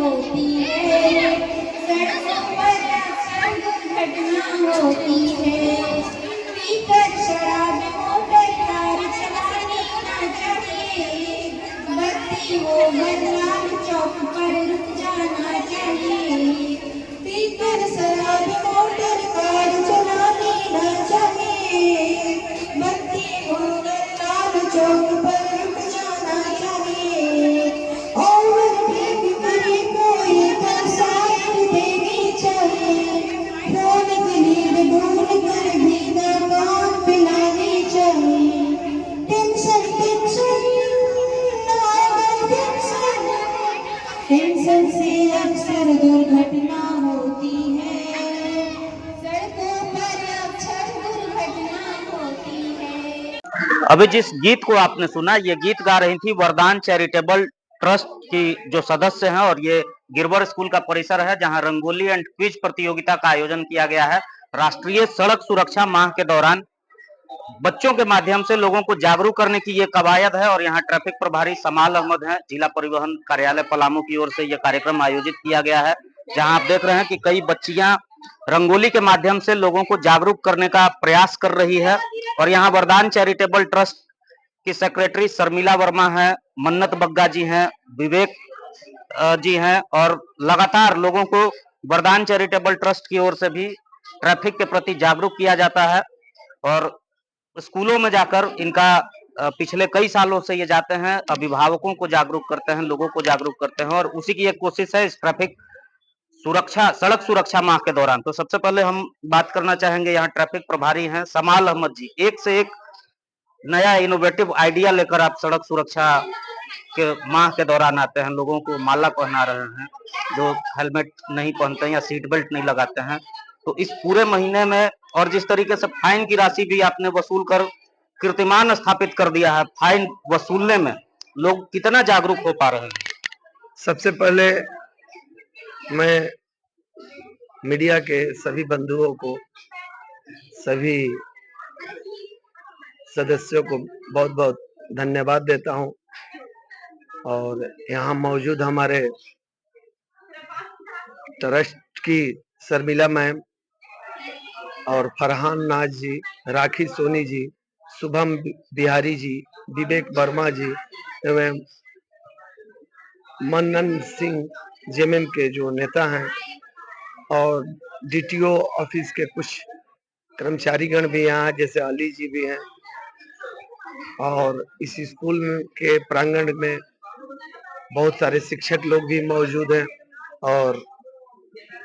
होती है, सड़कों पर अक्सर दुर्घटना होती है। पीकर शराब मोटर कार चलानी ना चाहिए, बत्ती हो लाल चौक पर रुक जाना चाहिए। पीकर शराब मोटर कार चलानी ना चाहिए, बत्ती हो लाल चौक पर रुक जाना चाहिए। ओवरटेक करे कोई तो साइड देनी चाहिए, फोन की लीड भूल कर भी ना कान पिलानी चाहिए। टेंशन टेंशन टेंशन से अक्सर दुर्घटना होती है, सड़कों पर अक्सर दुर्घटना होती है। अभी जिस गीत को आपने सुना, ये गीत गा रही थी वरदान चैरिटेबल ट्रस्ट की जो सदस्य हैं, और ये गिरवर स्कूल का परिसर है जहां रंगोली एंड क्विज प्रतियोगिता का आयोजन किया गया है। राष्ट्रीय सड़क सुरक्षा माह के दौरान बच्चों के माध्यम से लोगों को जागरूक करने की ये कवायद है, और यहाँ ट्रैफिक प्रभारी समाल अहमद हैं, जिला परिवहन कार्यालय पलामू की ओर से यह कार्यक्रम आयोजित किया गया है, जहां आप देख रहे हैं कि कई बच्चियां रंगोली के माध्यम से लोगों को जागरूक करने का प्रयास कर रही है। और यहाँ वरदान चैरिटेबल ट्रस्ट की सेक्रेटरी शर्मिला वर्मा है, मन्नत बग्गा जी हैं, विवेक जी हैं, और लगातार लोगों को वरदान चैरिटेबल ट्रस्ट की ओर से भी ट्रैफिक के प्रति जागरूक किया जाता है। और स्कूलों में जाकर इनका पिछले कई सालों से ये जाते हैं, अभिभावकों को जागरूक करते हैं, लोगों को जागरूक करते हैं, और उसी की एक कोशिश है इस ट्रैफिक सुरक्षा सड़क सुरक्षा माह के दौरान। तो सबसे पहले हम बात करना चाहेंगे, यहाँ ट्रैफिक प्रभारी हैं समाल अहमद जी। एक से एक नया इनोवेटिव आइडिया लेकर आप सड़क सुरक्षा के माह के दौरान आते हैं, लोगों को माला पहना रहे हैं, जो हेलमेट नहीं पहनते हैं या सीट बेल्ट नहीं लगाते हैं। तो इस पूरे महीने में, और जिस तरीके से फाइन की राशि भी आपने वसूल कर कीर्तिमान स्थापित कर दिया है, फाइन वसूलने में लोग कितना जागरूक हो पा रहे हैं? सबसे पहले मैं मीडिया के सभी बंधुओं को, सभी सदस्यों को बहुत बहुत धन्यवाद देता हूं, और यहाँ मौजूद हमारे ट्रस्ट की शर्मिला मैम और फरहान नाज जी, राखी सोनी जी, शुभम बिहारी जी, विवेक वर्मा जी एवं मनन सिंह जेएमएम के जो नेता हैं, और डीटीओ ऑफिस के कुछ कर्मचारीगण भी यहाँ, जैसे अली जी भी हैं, और इस स्कूल के प्रांगण में बहुत सारे शिक्षक लोग भी मौजूद हैं, और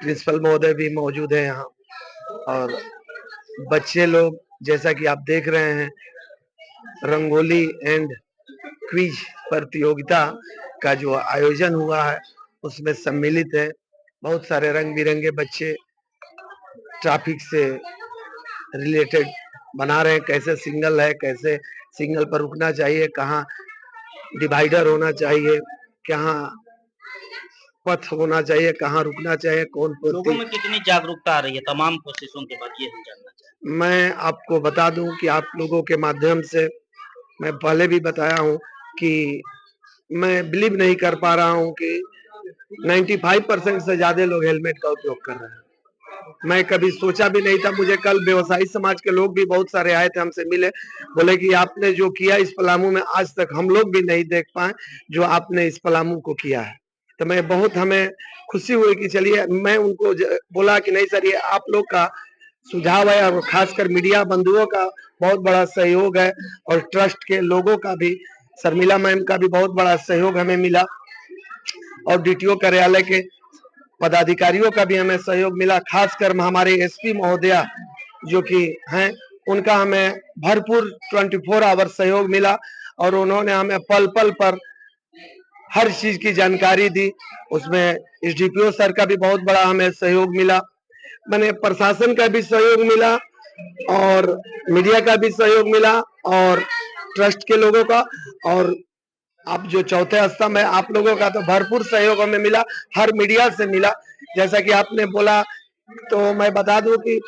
प्रिंसिपल महोदय भी मौजूद है यहाँ, और बच्चे लोग, जैसा कि आप देख रहे हैं, रंगोली एंड क्विज प्रतियोगिता का जो आयोजन हुआ है उसमें सम्मिलित है। बहुत सारे रंग बिरंगे बच्चे ट्रैफिक से रिलेटेड बना रहे हैं, कैसे सिग्नल है, कैसे सिग्नल पर रुकना चाहिए, कहाँ डिवाइडर होना चाहिए, कहाँ पथ होना चाहिए, कहाँ रुकना चाहिए, कौन लोगों में कितनी जागरूकता आ रही है तमाम कोशिशों के बाद, ये हम जानना चाहते मैं आपको बता दूं कि आप लोगों के माध्यम से, मैं पहले भी बताया हूं कि मैं बिलीव नहीं कर पा रहा हूं कि 95% से ज्यादा लोग हेलमेट का उपयोग कर रहे हैं। मैं कभी सोचा भी नहीं था। मुझे कल व्यवसायी समाज के लोग भी बहुत सारे आए थे, हमसे मिले, बोले कि आपने जो किया इस पलामू में आज तक हम लोग भी नहीं देख पाए जो आपने इस पलामू को किया है। तो मैं बहुत, हमें खुशी हुई कि चलिए, मैं उनको बोला कि नहीं सर, ये आप लोग का सुझाव है, और खासकर मीडिया बंधुओं का बहुत बड़ा सहयोग है, और ट्रस्ट के लोगों का भी, शर्मिला मैम का भी बहुत बड़ा सहयोग हमें मिला, और डीटीओ कार्यालय के पदाधिकारियों का भी हमें सहयोग मिला। खासकर हमारे एसपी महोदया जो कि हैं, उनका हमें भरपूर 24 आवर सहयोग मिला, और उन्होंने हमें पल पल पर हर चीज की जानकारी दी। उसमें एसडीपीओ सर का भी बहुत बड़ा हमें सहयोग मिला, मैंने प्रशासन का भी सहयोग मिला, और मीडिया का भी सहयोग मिला, और ट्रस्ट के लोगों का, और आप जो चौथे स्तंभ है, आप लोगों का तो भरपूर सहयोग हमें मिला, हर मीडिया से मिला। जैसा कि आपने बोला, तो मैं बता दूं कि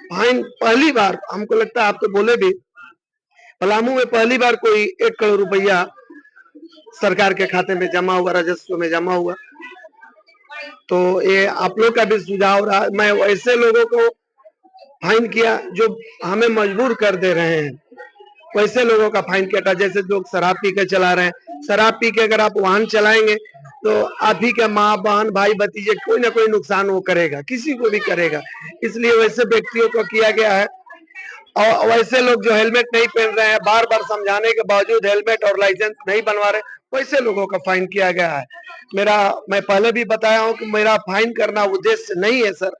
फाइन पहली बार, हमको लगता है आप तो बोले भी, पलामू में पहली बार कोई 1 करोड़ रुपया सरकार के खाते में जमा हुआ, राजस्व में जमा हुआ। तो ये आप लोग का भी सुझाव रहा। मैं वैसे लोगों को फाइन किया जो हमें मजबूर कर दे रहे हैं, वैसे लोगों का फाइन किया था। जैसे लोग शराब पी के चला रहे हैं, शराब पी के अगर आप वाहन चलाएंगे तो आप ही के माँ बहन भाई भतीजे कोई ना कोई नुकसान वो करेगा, किसी को भी करेगा। इसलिए वैसे व्यक्तियों को किया गया है। और वैसे लोग जो हेलमेट नहीं पहन रहे हैं, बार बार समझाने के बावजूद हेलमेट और लाइसेंस नहीं बनवा रहे, वैसे लोगों का फाइन किया गया है। मैं पहले भी बताया हूं कि मेरा फाइन करना उद्देश्य नहीं है सर।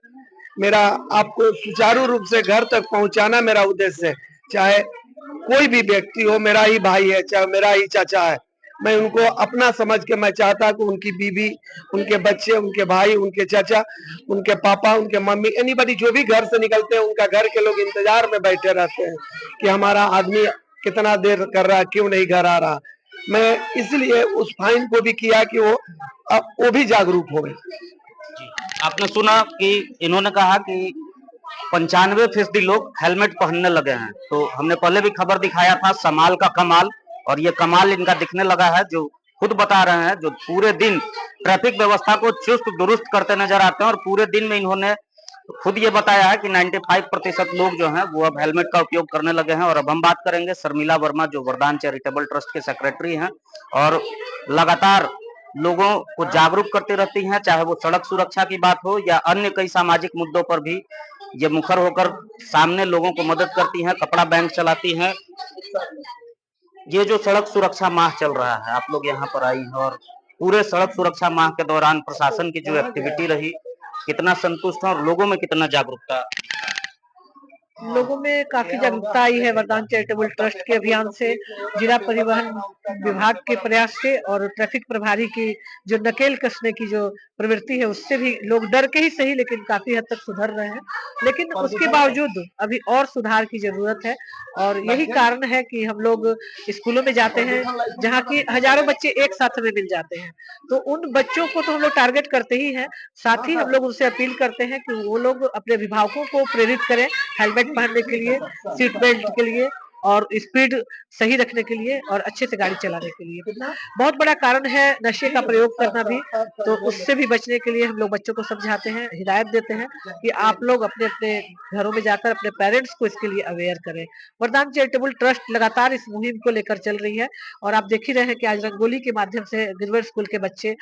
मेरा आपको सुचारू रूप से घर तक पहुंचाना मेरा उद्देश्य है। चाहे कोई भी व्यक्ति हो, मेरा ही भाई है, चाहे मेरा ही चाचा है, मैं उनको अपना समझ के मैं चाहता कि उनकी बीवी, उनके बच्चे, उनके भाई, उनके चाचा, उनके पापा, उनके मम्मी, एनीबॉडी जो भी घर से निकलते हैं, उनका घर के लोग इंतजार में बैठे रहते हैं कि हमारा आदमी कितना देर कर रहा है, क्यों नहीं घर आ रहा। मैं इसलिए उस फाइन को भी किया कि वो भी जागरूक हो। आपने सुना कि इन्होंने कहा कि 95% लोग हेलमेट पहनने लगे हैं। तो हमने पहले भी खबर दिखाया था समाल का कमाल, और ये कमाल इनका दिखने लगा है, जो खुद बता रहे हैं, जो पूरे दिन ट्रैफिक व्यवस्था को चुस्त दुरुस्त करते नजर आते हैं। और पूरे दिन में इन्होंने खुद ये बताया है कि 95% लोग जो हैं वो अब हेलमेट का उपयोग करने लगे हैं। और अब हम बात करेंगे शर्मिला वर्मा, जो वरदान चैरिटेबल ट्रस्ट के सेक्रेटरी हैं और लगातार लोगों को जागरूक करती रहती हैं, चाहे वो सड़क सुरक्षा की बात हो या अन्य कई सामाजिक मुद्दों पर भी ये मुखर होकर सामने लोगों को मदद करती हैं, कपड़ा बैंक चलाती हैं। ये जो सड़क सुरक्षा माह चल रहा है, आप लोग यहाँ पर आई हैं, और पूरे सड़क सुरक्षा माह के दौरान प्रशासन की जो एक्टिविटी रही, कितना संतुष्ट है और लोगों में कितना जागरूकता? लोगों में काफी जागरूकता आई है वरदान चैरिटेबल ट्रस्ट के अभियान से, जिला परिवहन विभाग के प्रयास से और ट्रैफिक प्रभारी की जो नकेल कसने की जो प्रवृत्ति है उससे भी लोग डर के ही सही लेकिन काफी हद तक सुधर रहे हैं। लेकिन उसके बावजूद अभी और सुधार की जरूरत है और यही कारण है कि हम लोग स्कूलों में जाते हैं जहाँ की हजारों बच्चे एक साथ में मिल जाते हैं, तो उन बच्चों को तो हम लोग टारगेट करते ही हैं, साथ ही हम लोग उनसे अपील करते हैं कि वो लोग अपने अभिभावकों को प्रेरित करें हेलमेट पहनने के लिए, सीट बेल्ट के लिए और स्पीड सही रखने के लिए और अच्छे से गाड़ी चलाने के लिए। बहुत बड़ा कारण है नशे का प्रयोग करना भी, तो उससे भी बचने के लिए हम लोग बच्चों को समझाते हैं, हिदायत देते हैं कि आप लोग अपने-अपने घरों में जाकर अपने पेरेंट्स को इसके लिए अवेयर करें। वरदान चैरिटेबल ट्रस्ट लगातार इस मुहिम को लेकर चल रही है और आप देख ही रहे हैं कि आज रंगोली के माध्यम से गिरवर स्कूल के बच्चे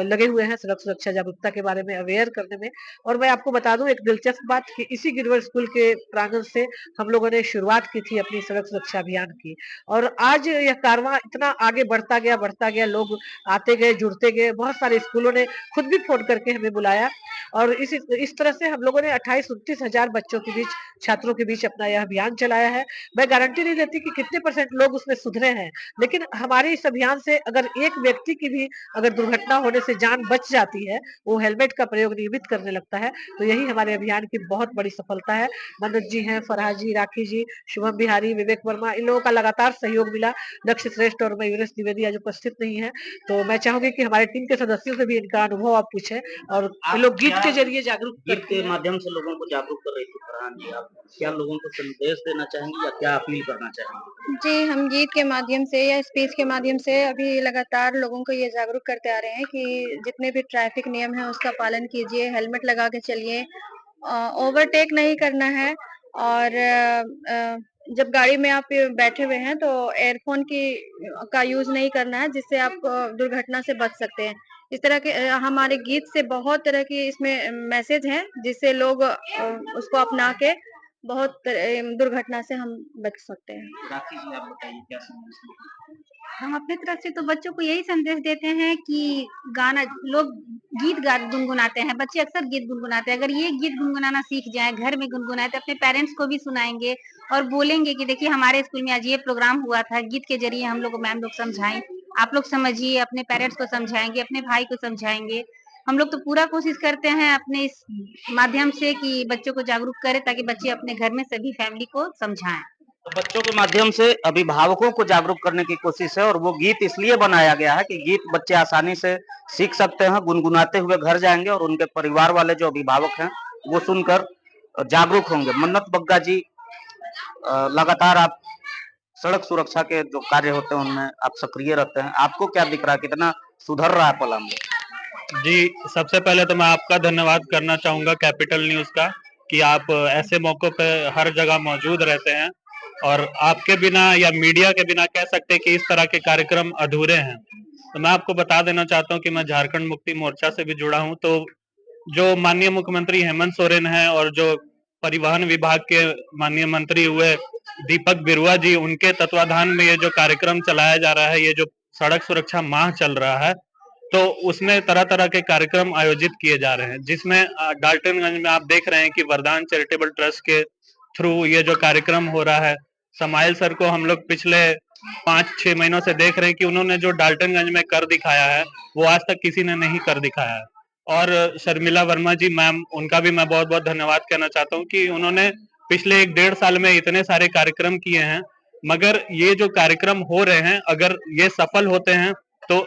लगे हुए हैं सड़क सुरक्षा जागरूकता के बारे में अवेयर करने में। और मैं आपको बता दूं एक दिलचस्प बात कि इसी गिरवर स्कूल के प्रांगण से हम लोगों ने शुरुआत की थी अपनी सड़क सुरक्षा अभियान की और आज यह कारवां इतना आगे बढ़ता गया, लोग आते गए, जुड़ते गए, बहुत सारे स्कूलों ने खुद भी फोन करके हमें बुलाया और इस तरह से हम लोगों ने 28-29 हजार बच्चों के बीच, छात्रों के बीच अपना यह अभियान चलाया है। मैं गारंटी नहीं देती कि कितने परसेंट लोग उसमें सुधरे हैं, लेकिन हमारे इस अभियान से अगर एक व्यक्ति की भी अगर दुर्घटना होने से जान बच जाती है, वो हेलमेट का प्रयोग नियमित करने लगता है, तो यही हमारे अभियान की बहुत बड़ी सफलता है। मनोज जी हैं, फरहाद जी, राखी जी, शुभम बिहारी, विवेक वर्मा, इन लोगों का लगातार सहयोग मिला। लक्ष्य श्रेष्ठ और मयूरेश द्विवेदी आज उपस्थित नहीं है, तो मैं चाहूंगी कि हमारे टीम के सदस्यों से भी इनका अनुभव आप पूछें और ये लोग गीत के जरिए जागरूक गीत के माध्यम से लोगों को जागरूक कर रही थी फरहान जी, आप क्या लोगों को संदेश देना चाहेंगे या क्या अपील करना चाहेंगे? जी, हम गीत के माध्यम से या स्पीच के माध्यम से अभी लगातार लोगों को ये जागरूक करते आ रहे हैं कि जितने भी ट्रैफिक नियम हैं उसका पालन कीजिए, हेलमेट लगा के चलिए, ओवरटेक नहीं करना है और जब गाड़ी में आप बैठे हुए हैं तो एयरफ़ोन का यूज़ नहीं करना है जिससे आप दुर्घटना से बच सकते हैं। इस तरह के हमारे गीत से बहुत तरह की इसमें मैसेज हैं जिससे लोग उसको अपना के बहुत दुर्घटना से हम बच सकते हैं। राखी जी, आप बताइए क्या संदेश देंगे? हम अपनी तरफ से तो बच्चों को यही संदेश देते हैं कि गाना लोग गीत गा गुनगुनाते हैं, बच्चे अक्सर गीत गुनगुनाते हैं। अगर ये गीत गुनगुनाना सीख जाएँ, घर में गुनगुनाएँ तो अपने पेरेंट्स को भी सुनाएँगे और बोलेंगे कि देखिए हमारे स्कूल में आज ये प्रोग्राम हुआ था, गीत के ज़रिए हम लोग को मैम लोग समझाईं। आप लोग समझिए, अपने पेरेंट्स को समझाएँगे, अपने भाई को समझाएँगे। हम लोग तो पूरा कोशिश करते हैं अपने इस माध्यम से कि बच्चों को जागरूक करें ताकि बच्चे अपने घर में सभी फैमिली को समझाएँ। तो बच्चों के माध्यम से अभिभावकों को जागरूक करने की कोशिश है, और वो गीत इसलिए बनाया गया है कि गीत बच्चे आसानी से सीख सकते हैं, गुनगुनाते हुए घर जाएंगे और उनके परिवार वाले जो अभिभावक हैं वो सुनकर जागरूक होंगे। मन्नत बग्गा जी, लगातार आप सड़क सुरक्षा के जो कार्य होते हैं उनमें आप सक्रिय रहते हैं, आपको क्या दिख रहा है, कितना सुधर रहा है पलामू? जी, सबसे पहले तो मैं आपका धन्यवाद करना चाहूँगा कैपिटल न्यूज़ का कि आप ऐसे मौकों पे हर जगह मौजूद रहते हैं और आपके बिना या मीडिया के बिना कह सकते हैं कि इस तरह के कार्यक्रम अधूरे हैं। तो मैं आपको बता देना चाहता हूँ कि मैं झारखंड मुक्ति मोर्चा से भी जुड़ा हूँ, तो जो माननीय मुख्यमंत्री हेमंत सोरेन हैं और जो परिवहन विभाग के माननीय मंत्री हुए दीपक बिरुआ जी, उनके तत्वाधान में ये जो कार्यक्रम चलाया जा रहा है, ये जो सड़क सुरक्षा माह चल रहा है, तो उसमें तरह-तरह के कार्यक्रम आयोजित किए जा रहे हैं, जिसमें डाल्टनगंज में आप देख रहे हैं कि वरदान चैरिटेबल ट्रस्ट के थ्रू ये जो कार्यक्रम हो रहा है, समाइल सर को हम लोग पिछले 5-6 महीनों से देख रहे हैं कि उन्होंने जो डाल्टनगंज में कर दिखाया है, वो आज तक किसी ने नहीं कर दिखाया है। और शर्मिला वर्मा जी मैम, उनका भी मैं बहुत-बहुत धन्यवाद कहना चाहता हूँ कि उन्होंने पिछले 1 डेढ़ साल में इतने सारे कार्यक्रम किए हैं, मगर ये जो कार्यक्रम हो रहे हैं, अगर ये सफल होते हैं, तो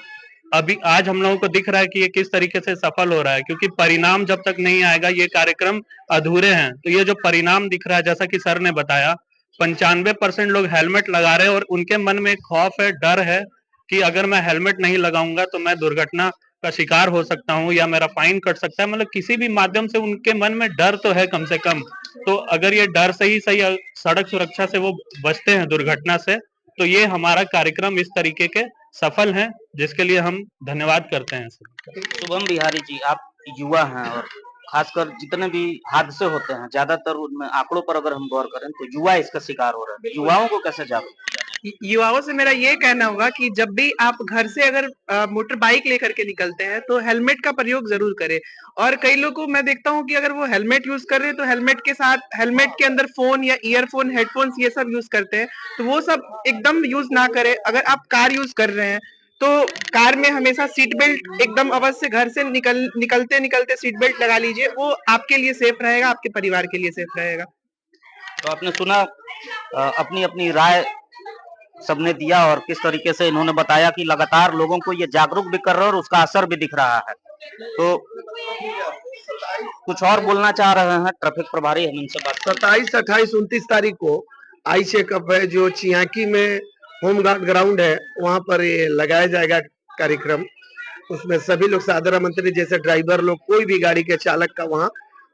अभी आज हम लोगों को दिख रहा है कि ये किस तरीके से सफल हो रहा है, क्योंकि परिणाम जब तक नहीं आएगा ये कार्यक्रम अधूरे हैं। तो ये जो परिणाम दिख रहा है, जैसा कि सर ने बताया, 95% लोग हेलमेट लगा रहे हैं और उनके मन में एक खौफ है, डर है कि अगर मैं हेलमेट नहीं लगाऊंगा तो मैं दुर्घटना का शिकार हो सकता हूँ या मेरा फाइन कट सकता है। मतलब किसी भी माध्यम से उनके मन में डर तो है कम से कम। तो अगर ये डर से ही सही सड़क सुरक्षा से वो बचते हैं दुर्घटना से, तो ये हमारा कार्यक्रम इस तरीके के सफल हैं, जिसके लिए हम धन्यवाद करते हैं सर। शुभम बिहारी जी, आप युवा हैं और खासकर जितने भी हादसे होते हैं, ज्यादातर उनमें आंकड़ों पर अगर हम गौर करें तो युवा इसका शिकार हो रहे हैं। युवाओं को कैसे जागरूक किया जाए? युवाओं से मेरा ये कहना होगा कि जब भी आप घर से अगर मोटर बाइक लेकर के निकलते हैं तो हेलमेट का प्रयोग जरूर करें। और कई लोगों को मैं देखता हूँ कि अगर वो हेलमेट यूज कर रहे हैं तो हेलमेट के साथ हेलमेट के अंदर फोन या ईयरफोन हेडफोन्स ये सब यूज करते हैं, तो वो सब एकदम यूज ना करें। अगर आप कार यूज कर रहे हैं तो कार में हमेशा सीट बेल्ट एकदम अवश्य, घर से निकलते निकलते सीट बेल्ट लगा लीजिए, वो आपके लिए सेफ रहेगा, आपके परिवार के लिए सेफ रहेगा। तो आपने सुना अपनी अपनी राय सबने दिया और किस तरीके से इन्होंने बताया कि लगातार लोगों को ये जागरूक भी कर रहे हैं और उसका असर भी दिख रहा है। तो कुछ और बोलना चाह रहे हैं ट्रैफिक प्रभारी, हम इनसे बात 27, 28, 29 तारीख को आई चेकअप है जो चियाकी में होम गार्ड ग्राउंड है, वहां पर ये लगाया जाएगा कार्यक्रम। उसमें सभी लोग साधारण मंत्री जैसे ड्राइवर लोग, कोई भी गाड़ी के चालक का वहाँ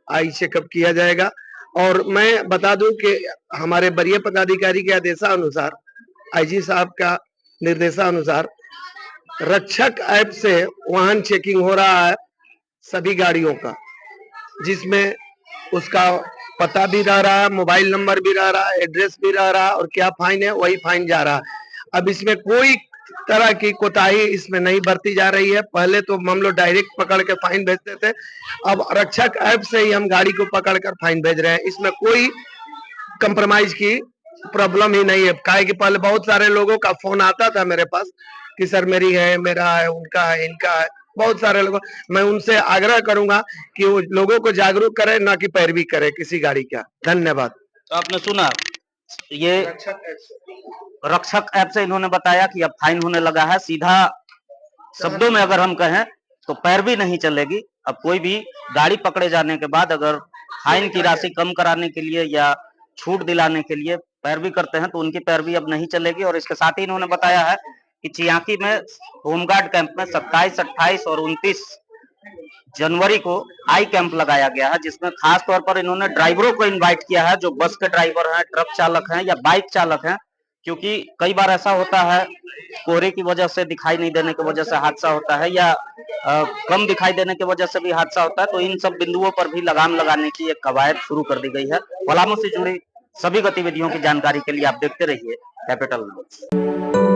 आई चेकअप किया जाएगा। और मैं बता दूं कि हमारे वरीय पदाधिकारी के आदेशानुसार, आईजी साहब का निर्देशानुसार रक्षक ऐप से वाहन चेकिंग हो रहा है सभी गाड़ियों का, जिसमें उसका पता भी रह रहा है, मोबाइल नंबर भी रह रहा है, एड्रेस भी रह रहा है और क्या फाइन है वही फाइन जा रहा है। अब इसमें कोई तरह की कोताही इसमें नहीं बरती जा रही है। पहले तो हम लोग डायरेक्ट पकड़ के फाइन भेजते थे, अब रक्षक ऐप से ही हम गाड़ी को पकड़ कर फाइन भेज रहे हैं। इसमें कोई कंप्रोमाइज की प्रॉब्लम ही नहीं है। काहे कि पहले बहुत सारे लोगों का फोन आता था मेरे पास कि सर मेरी है, मेरा है, उनका है, इनका है, बहुत सारे लोगों। मैं उनसे आग्रह करूंगा कि वो लोगों को जागरूक करें, ना कि पैरवी करें किसी गाड़ी का। धन्यवाद। तो आपने सुना ये रक्षक ऐप से इन्होंने बताया कि अब फाइन होने लगा है। सीधा शब्दों में अगर हम कहें तो पैरवी नहीं चलेगी। अब कोई भी गाड़ी पकड़े जाने के बाद अगर फाइन की राशि कम कराने के लिए या छूट दिलाने के लिए पैरवी करते हैं तो उनकी पैरवी अब नहीं चलेगी। और इसके साथ ही इन्होंने बताया है कि चियाकी में होमगार्ड कैंप में 27, 28 और 29 जनवरी को आई कैंप लगाया गया है, जिसमें खास तौर पर इन्होंने ड्राइवरों को इनवाइट किया है जो बस के ड्राइवर हैं, ट्रक चालक हैं या बाइक चालक हैं। क्योंकि कई बार ऐसा होता है कोहरे की वजह से, दिखाई नहीं देने की वजह से हादसा होता है या कम दिखाई देने की वजह से भी हादसा होता है। तो इन सब बिंदुओं पर भी लगाम लगाने की एक कवायद शुरू कर दी गई है। पलामू से जुड़ी सभी गतिविधियों की जानकारी के लिए आप देखते रहिए कैपिटल न्यूज।